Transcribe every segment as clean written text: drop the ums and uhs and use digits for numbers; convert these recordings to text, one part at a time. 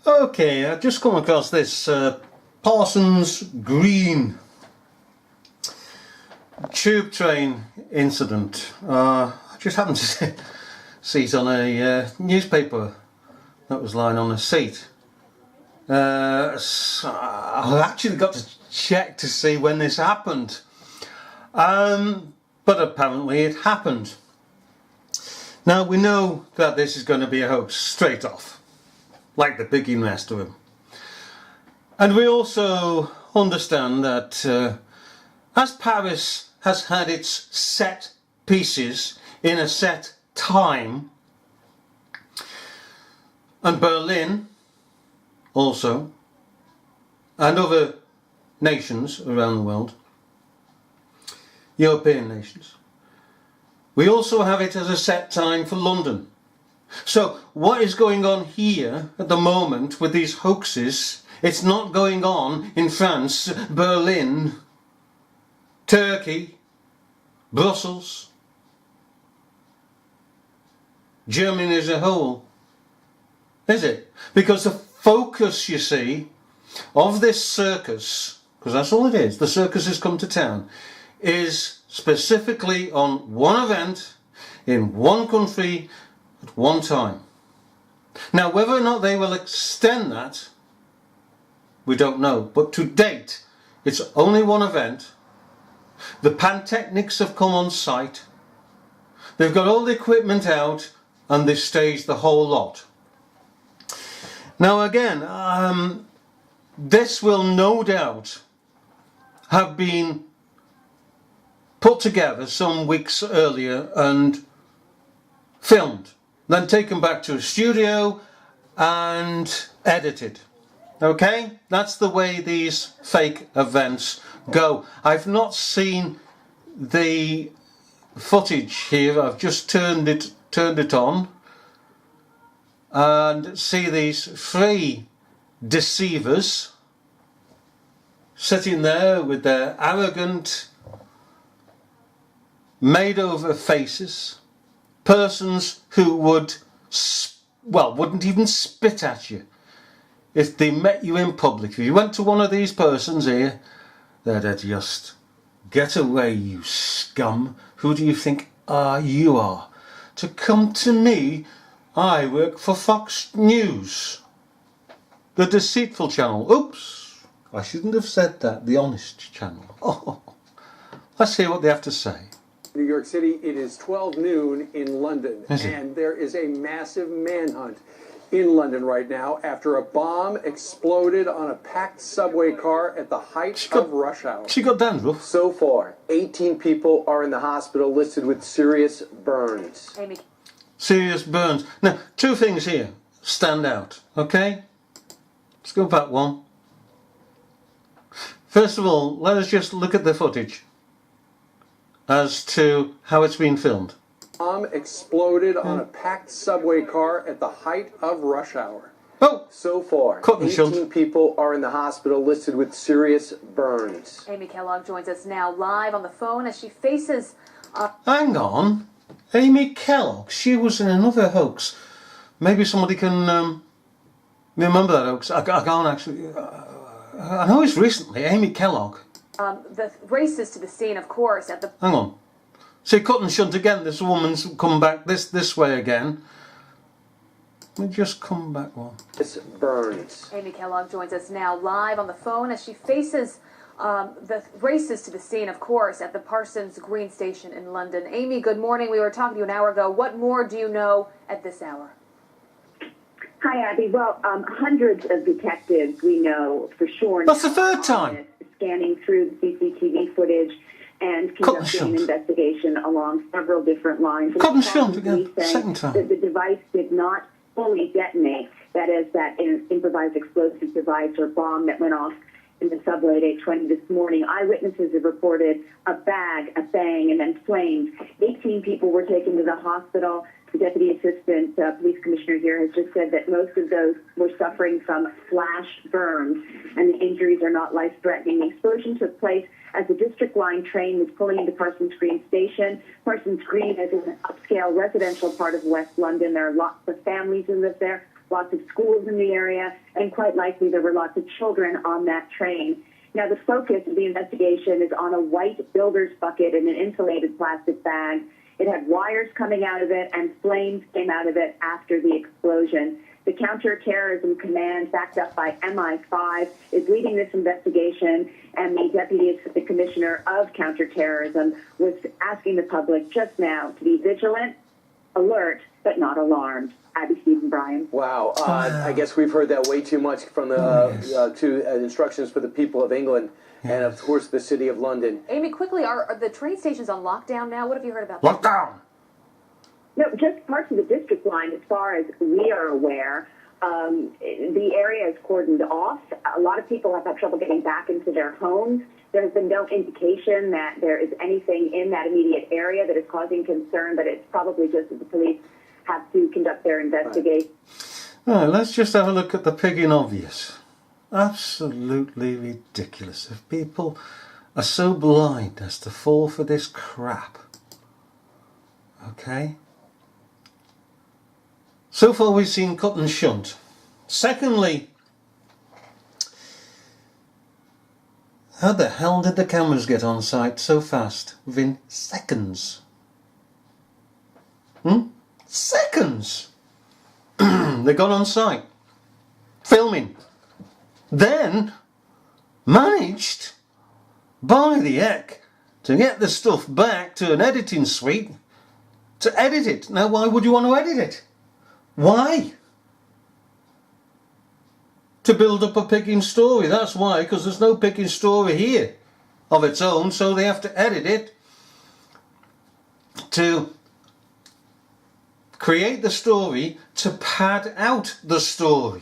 Okay, I've just come across this Parson's Green tube train incident. I just happened to see it on a newspaper that was lying on a seat. So I actually got to check to see when this happened, but apparently it happened. Now we know that this is going to be a hoax straight off, like the big rest of them. And we also understand that as Paris has had its set pieces in a set time, and Berlin also, and other nations around the world, European nations, we also have it as a set time for London. So what is going on here at the moment with these hoaxes? It's not going on in France, Berlin, Turkey, Brussels, Germany as a whole, is it? Because the focus, you see, of this circus, because that's all it is, the circus has come to town, is specifically on one event in one country at one time. Now, whether or not they will extend that, we don't know. But to date, it's only one event. The pantechnics have come on site. They've got all the equipment out and they've staged the whole lot. Now again, this will no doubt have been put together some weeks earlier and filmed, then taken back to a studio and edited. Okay, that's the way these fake events go. I've not seen the footage here. I've just turned it on and see these three deceivers sitting there with their arrogant, made over faces, persons who wouldn't even spit at you if they met you in public. If you went to one of these persons here, they'd just, get away, you scum. Who do you think you are to come to me? I work for Fox News, the deceitful channel. Oops, I shouldn't have said that, the honest channel. Oh, let's hear what they have to say. New York City, it is 12 noon in London, and there is a massive manhunt in London right now after a bomb exploded on a packed subway car at the height of rush hour. She got dandruff. So far, 18 people are in the hospital listed with serious burns. Amy. Serious burns. Now, two things here stand out, okay? Let's go back one. First of all, let us just look at the footage as to how it's been filmed. Bomb exploded on a packed subway car at the height of rush hour. Oh! So far, 18 people are in the hospital listed with serious burns. Amy Kellogg joins us now live on the phone as she faces... Hang on. Amy Kellogg, she was in another hoax. Maybe somebody can remember that hoax. I can't actually... I know it's recently, Amy Kellogg. The races to the scene, of course, at the... Hang on. See, cut and shunt again. This woman's come back this way again. Let me just come back one. This burns. Amy Kellogg joins us now live on the phone as she faces the races to the scene, of course, at the Parson's Green Station in London. Amy, good morning. We were talking to you an hour ago. What more do you know at this hour? Hi, Abby. Well, hundreds of detectives we know for sure. That's the third time. Scanning through the CCTV footage and conducting an investigation along several different lines. Cut and shunt again, second time. That the device did not fully detonate. That is, that improvised explosive device or bomb that went off in the subway at 8:20 this morning. Eyewitnesses have reported a bang, and then flames. 18 people were taken to the hospital. The Deputy Assistant Police Commissioner here has just said that most of those were suffering from flash burns, and the injuries are not life-threatening. The explosion took place as the District Line train was pulling into Parsons Green Station. Parsons Green is an upscale residential part of West London. There are lots of families who live there. lots of schools in the area, and quite likely there were lots of children on that train. Now, the focus of the investigation is on a white builder's bucket in an insulated plastic bag. It had wires coming out of it, and flames came out of it after the explosion. The Counterterrorism Command, backed up by MI5, is leading this investigation, and the Deputy Assistant Commissioner of Counterterrorism was asking the public just now to be vigilant, alert, but not alarmed. Abby, Steve, and Brian. Wow. I guess we've heard that way too much from the instructions for the people of England and, of course, the city of London. Amy, quickly, are the train stations on lockdown now? What have you heard about that? Lockdown! No, just parts of the district line, as far as we are aware. The area is cordoned off. A lot of people have had trouble getting back into their homes. There has been no indication that there is anything in that immediate area that is causing concern, but it's probably just that the police have to conduct their investigation. All right, let's just have a look at the pigging obvious. Absolutely ridiculous. If people are so blind as to fall for this crap. Okay? So far we've seen cut and shunt. Secondly, how the hell did the cameras get on site so fast? Within seconds. Seconds! They got on site. Filming. Then managed, by the heck, to get the stuff back to an editing suite to edit it. Now, why would you want to edit it? Why? To build up a picking story. That's why, because there's no picking story here of its own, so they have to edit it to create the story to pad out the story.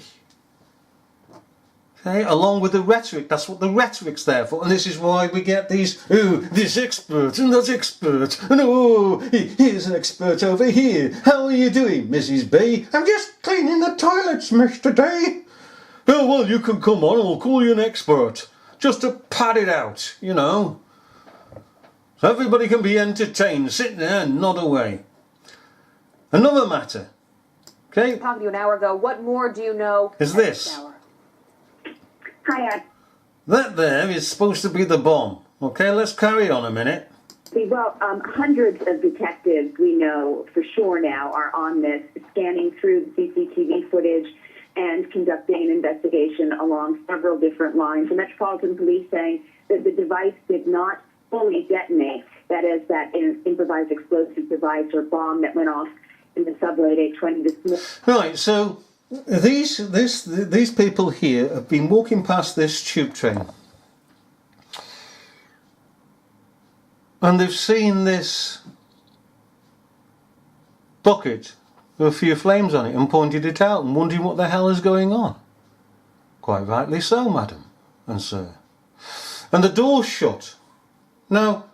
Okay, along with the rhetoric. That's what the rhetoric's there for. And this is why we get these, oh, this expert and that expert. And oh, here's an expert over here. How are you doing, Mrs. B? I'm just cleaning the toilets, Mr. D. Oh, well, you can come on and we'll call you an expert. Just to pad it out, you know. So everybody can be entertained. Sit there and nod away. Another matter. Okay. Talking to you an hour ago. What more do you know? Is this? Hi, Ed. That there is supposed to be the bomb. Okay, let's carry on a minute. Well, hundreds of detectives we know for sure now are on this, scanning through the CCTV footage and conducting an investigation along several different lines. The Metropolitan Police saying that the device did not fully detonate. That is, that improvised explosive device or bomb that went off in the subway at 8:20 this morning. Right, so these people here have been walking past this tube train. And they've seen this bucket with a few flames on it and pointed it out and wondering what the hell is going on. Quite rightly so, madam and sir. And the door's shut. Now,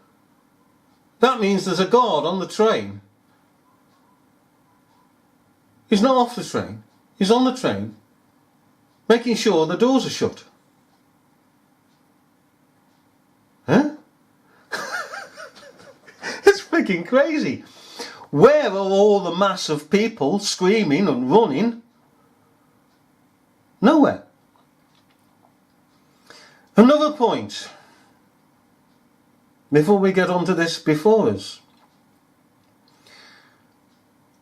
that means there's a guard on the train. He's not off the train. He's on the train, making sure the doors are shut. Huh? It's freaking crazy. Where are all the mass of people screaming and running? Nowhere. Another point, before we get on to this before us.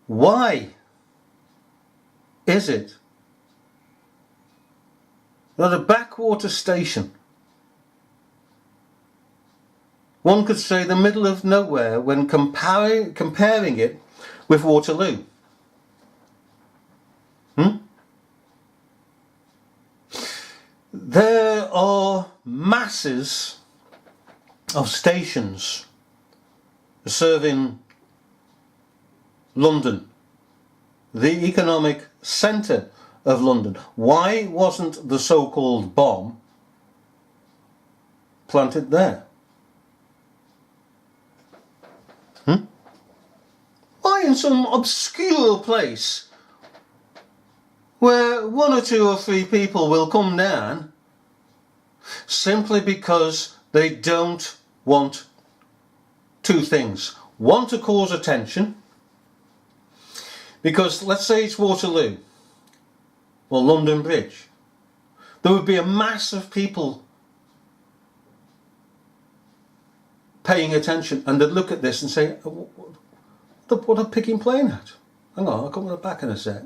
Why is it that a backwater station, one could say the middle of nowhere when comparing it with Waterloo? There are masses of stations serving London, the economic centre of London. Why wasn't the so-called bomb planted there? Why in some obscure place where one or two or three people will come down simply because they don't want two things. One, to cause attention, because let's say it's Waterloo or London Bridge, there would be a mass of people paying attention, and they'd look at this and say, what are picking playing at? Hang on, I'll come back in a sec.